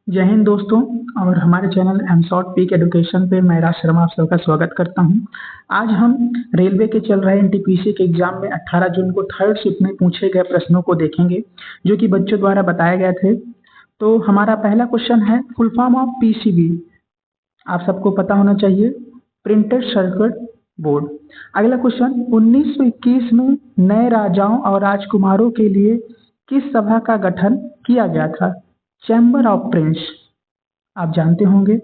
जय हिंद दोस्तों। और हमारे चैनल एमसॉट पीक एजुकेशन पे मैं राज शर्मा आप सबका स्वागत करता हूं। आज हम रेलवे के चल रहे एनटीपीसी के एग्जाम में 18 जून को थर्ड शिफ्ट में पूछे गए प्रश्नों को देखेंगे, जो कि बच्चों द्वारा बताए गए थे। तो हमारा पहला क्वेश्चन है फुल फॉर्म ऑफ पीसीबी। आप सबको पता होना चाहिए, प्रिंटेड सर्किट बोर्ड। अगला क्वेश्चन, 1921 में नए राजाओं और राजकुमारों के लिए किस सभा का गठन किया गया था? Chamber of Prince. आप जानते होंगे।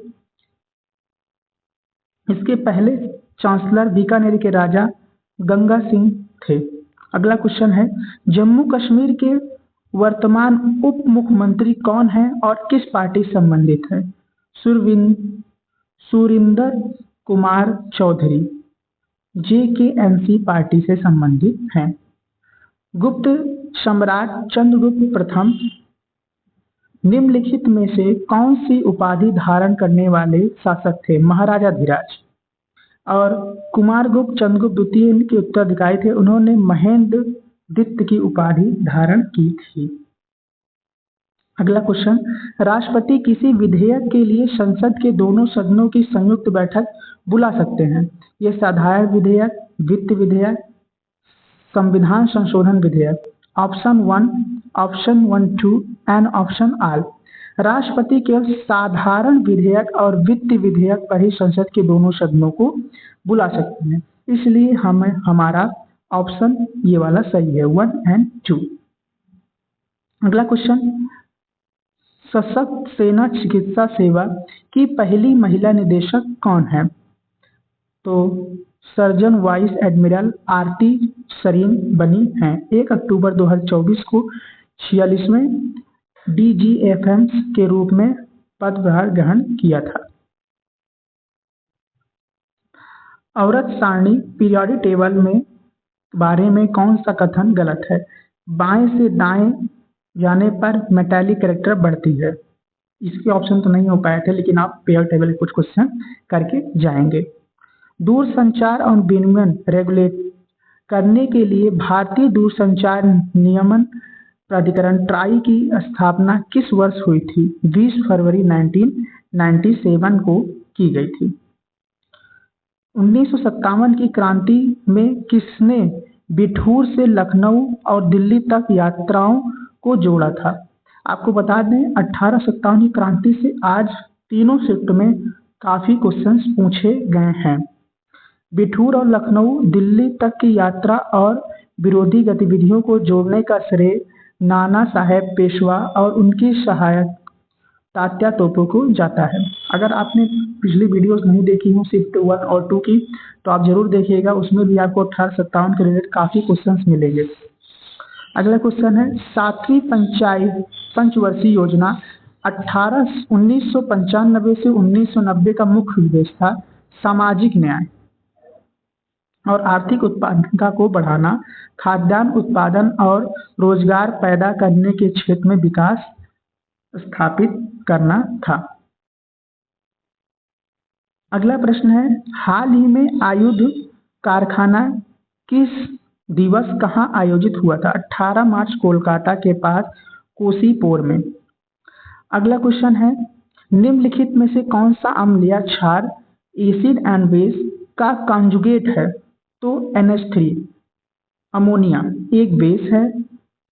इसके पहले चांसलर बीकानेर के राजा गंगा सिंह थे। अगला क्वेश्चन है, जम्मू कश्मीर के वर्तमान उप मुख्यमंत्री कौन है और किस पार्टी से संबंधित है? सुरिंदर कुमार चौधरी जेकेएनसी पार्टी से संबंधित हैं। गुप्त सम्राट चंद्रगुप्त प्रथम निम्नलिखित में से कौन सी उपाधि धारण करने वाले शासक थे? महाराजा धीराज। और कुमारगुप्त चंद्रगुप्त द्वितीय के उत्तराधिकारी थे, उन्होंने महेंद्र द्वितीय की उपाधि धारण की थी। अगला क्वेश्चन, राष्ट्रपति किसी विधेयक के लिए संसद के दोनों सदनों की संयुक्त बैठक बुला सकते हैं। ये साधारण विधेयक, वित्त विधेयक, संविधान संशोधन विधेयक। ऑप्शन 1, ऑप्शन 1 2 एंड ऑप्शन आल। राष्ट्रपति केवल साधारण विधेयक और वित्त विधेयक पर ही संसद के दोनों सदनों को बुला सकते हैं, इसलिए हमारा ऑप्शन ये वाला सही है, 1 एंड 2। अगला क्वेश्चन, सशक्त सेना चिकित्सा सेवा की पहली महिला निदेशक कौन है? तो सर्जन वाइस एडमिरल आरती सरीन बनी हैं। 1 अक्टूबर 2024 को 46वें डीजीएफएम के रूप में पदभार ग्रहण किया था। औरत सारणी पीरियोडिक टेबल में बारे में कौन सा कथन गलत है? बाएं से दाएं जाने पर मेटालिक कैरेक्टर बढ़ती है। इसके ऑप्शन तो नहीं हो पाए थे, लेकिन आप पीरियोडिक टेबल के कुछ क्वेश्चन करके जाएंगे। दूरसंचार और विनिमय रेगुलेट करने के लिए भारतीय दूरसंचार नियमन प्राधिकरण ट्राई की स्थापना किस वर्ष हुई थी? 20 फरवरी 1997 को की गई थी। 1957 की क्रांति में किसने बिठूर से लखनऊ और दिल्ली तक यात्राओं को जोड़ा था? आपको बता दें, 1857 की क्रांति से आज तीनों शिफ्ट में काफी क्वेश्चंस पूछे गए हैं। बिठूर और लखनऊ दिल्ली तक की यात्रा और विरोधी गतिविधियों को जोड़ने का श्रेय नाना साहेब पेशवा और उनकी सहायक तात्या तोपे को जाता है। अगर आपने पिछली वीडियोस नहीं देखी हो शिफ्ट 1 और 2 की, तो आप जरूर देखिएगा, उसमें भी आपको 1857 के रिलेटेड काफी क्वेश्चंस मिलेंगे। अगला क्वेश्चन है, 7वीं पंचवर्षीय योजना 1995 से 1990 का मुख्य उद्देश्य था सामाजिक न्याय और आर्थिक उत्पादकता को बढ़ाना, खाद्यान्न उत्पादन और रोजगार पैदा करने के क्षेत्र में विकास स्थापित करना था। अगला प्रश्न है, हाल ही में आयुध कारखाना किस दिवस कहां आयोजित हुआ था? 18 मार्च कोलकाता के पास कोसीपुर में। अगला क्वेश्चन है, निम्नलिखित में से कौन सा अम्ल या क्षार एसिड एंड बेस का कंजुगेट है? तो NH3। अमोनिया एक बेस है,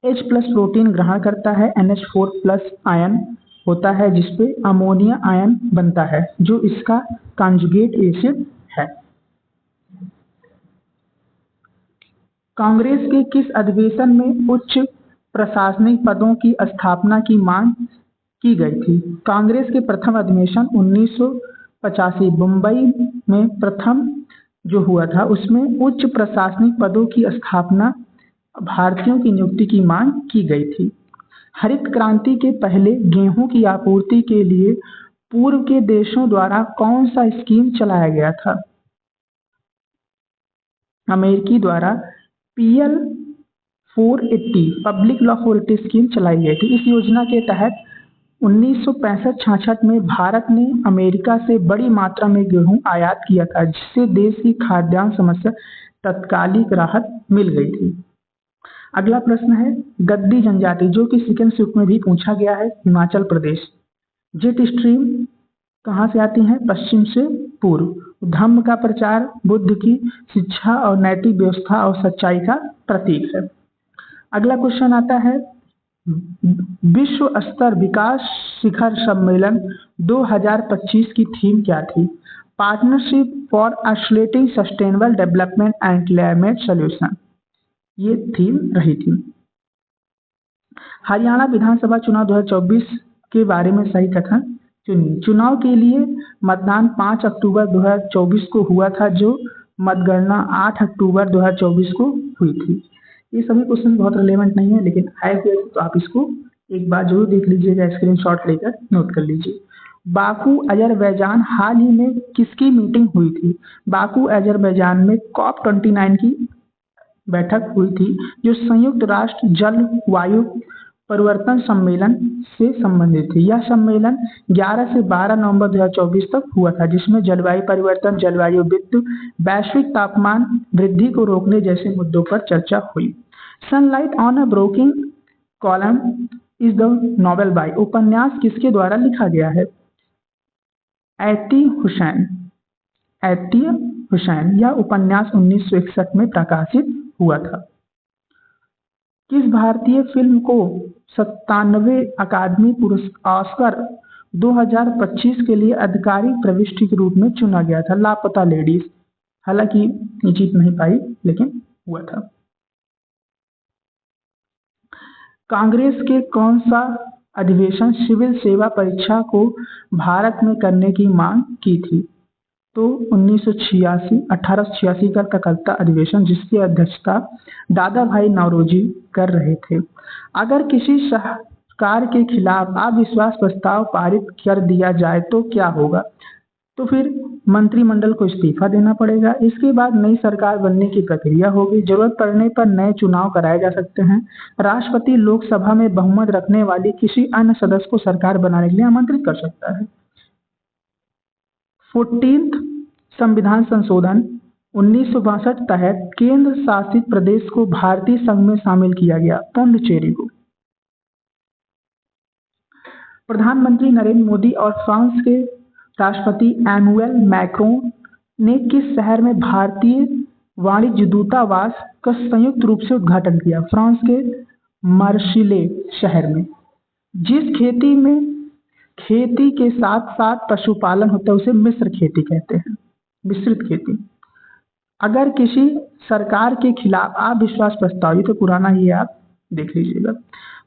H+ प्रोटीन ग्रहण करता है, NH4+ आयन होता है जिसपे अमोनिया आयन बनता है, जो इसका कंजुगेट एसिड है। कांग्रेस के किस अधिवेशन में उच्च प्रशासनिक पदों की स्थापना की मांग की गई थी? कांग्रेस के प्रथम अधिवेशन 1985 मुंबई में प्रथम जो हुआ था, उसमें उच्च प्रशासनिक पदों की स्थापना, भारतीयों की नियुक्ति की मांग की गई थी। हरित क्रांति के पहले गेहूं की आपूर्ति के लिए पूर्व के देशों द्वारा कौन सा स्कीम चलाया गया था? अमेरिकी द्वारा PL 480 पब्लिक लॉ 480 स्कीम चलाई गई थी। इस योजना के तहत 1965-66 में भारत ने अमेरिका से बड़ी मात्रा में गेहूं आयात किया था, जिससे देश की खाद्यान्न समस्या तत्कालिक राहत मिल गई थी। अगला प्रश्न है, गद्दी जनजाति, जो कि सेकंड शिफ्ट में भी पूछा गया है, हिमाचल प्रदेश जेट स्ट्रीम कहाँ से आती हैं? पश्चिम से पूर्व। धम्म का प्रचार बुद्ध की शिक्षा और नैतिक व्यवस्था और सच्चाई का प्रतीक है। अगला क्वेश्चन आता है, विश्व स्तर विकास शिखर सम्मेलन 2025 की थीम क्या थी? Partnership for accelerating sustainable development and climate solution, ये थीम रही थी। हरियाणा विधानसभा चुनाव 2024 के बारे में सही कथन चुनिए। चुनाव के लिए मतदान 5 अक्टूबर 2024 को हुआ था, जो मतगणना 8 अक्टूबर 2024 को हुई थी। ये सभी क्वेश्चन बहुत रिलेवेंट नहीं है, लेकिन आए हुए तो आप इसको एक बार जरूर देख लीजिएगा, स्क्रीनशॉट लेकर नोट कर लीजिए। बाकू अजरबैजान हाल ही में किसकी मीटिंग हुई थी? बाकू अजरबैजान में COP29 की बैठक हुई थी, जो संयुक्त राष्ट्र जलवायु परिवर्तन सम्मेलन से संबंधित थी। यह सम्मेलन 11 से 12 नवंबर 2024 तक हुआ था, जिसमें जलवायु परिवर्तन, जलवायु विद्युत, वैश्विक तापमान वृद्धि को रोकने जैसे मुद्दों पर चर्चा हुई। Sunlight on a broking column is the novel by उपन्यास किसके द्वारा लिखा गया है? ऐतिय हुसैन। यह उपन्यास 1961 में प्रकाशित हुआ था। किस भारतीय फिल्म को 97वें अकादमी ऑस्कर 2025 के लिए आधिकारिक प्रविष्टि के रूप में चुना गया था? लापता लेडीज। हालांकि ये जीत नहीं पाई, लेकिन हुआ था। कांग्रेस के कौन सा अधिवेशन सिविल सेवा परीक्षा को भारत में करने की मांग की थी? तो 1886 का कलकत्ता अधिवेशन, जिसकी अध्यक्षता दादा भाई नौरोजी कर रहे थे। अगर किसी सरकार के खिलाफ अविश्वास प्रस्ताव पारित कर दिया जाए तो क्या होगा? तो फिर मंत्रिमंडल को इस्तीफा देना पड़ेगा। इसके बाद नई सरकार बनने की प्रक्रिया होगी। जरूरत पड़ने पर नए चुनाव कराए जा सकते हैं। राष्ट्रपति लोकसभा में बहुमत रखने वाली किसी अन्य सदस्य को सरकार बनाने के लिए आमंत्रित कर सकता है। 14th संविधान संशोधन 1962 तहत केंद्र शासित प्रदेश को भारतीय संघ में शामिल किया गया। पुडुचेरी को। प्रधानमंत्री नरेंद्र मोदी और फ्रांस के राष्ट्रपति एनुअल मैक्रोन ने किस शहर में भारतीय वाणिज्य दूतावास का संयुक्त रूप से उद्घाटन किया? फ्रांस के मार्सिले शहर में। जिस खेती के साथ साथ पशुपालन होता है उसे मिश्र खेती कहते हैं, मिश्रित खेती। अगर किसी सरकार के खिलाफ अविश्वास प्रस्ताव, ये तो पुराना ही है, आप देख लीजिएगा।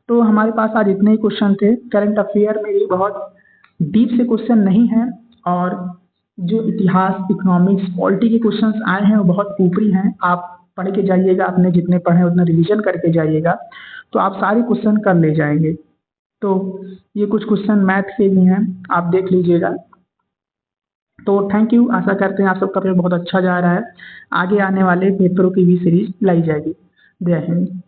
तो हमारे पास आज इतने ही क्वेश्चन थे। करंट अफेयर में ये बहुत डीप से क्वेश्चन नहीं है, और जो इतिहास, इकोनॉमिक्स, पॉलिटी के क्वेश्चंस आए हैं वो बहुत ऊपरी हैं। आप पढ़ के जाइएगा, आपने जितने पढ़े उतना रिवीजन करके जाइएगा, तो आप सारे क्वेश्चन कर ले जाएंगे। तो ये कुछ क्वेश्चन मैथ के भी हैं, आप देख लीजिएगा। तो थैंक यू। आशा करते हैं आप सबका पेपर बहुत अच्छा जा रहा है। आगे आने वाले पेपरों की भी सीरीज लाई जाएगी। जय हिंद।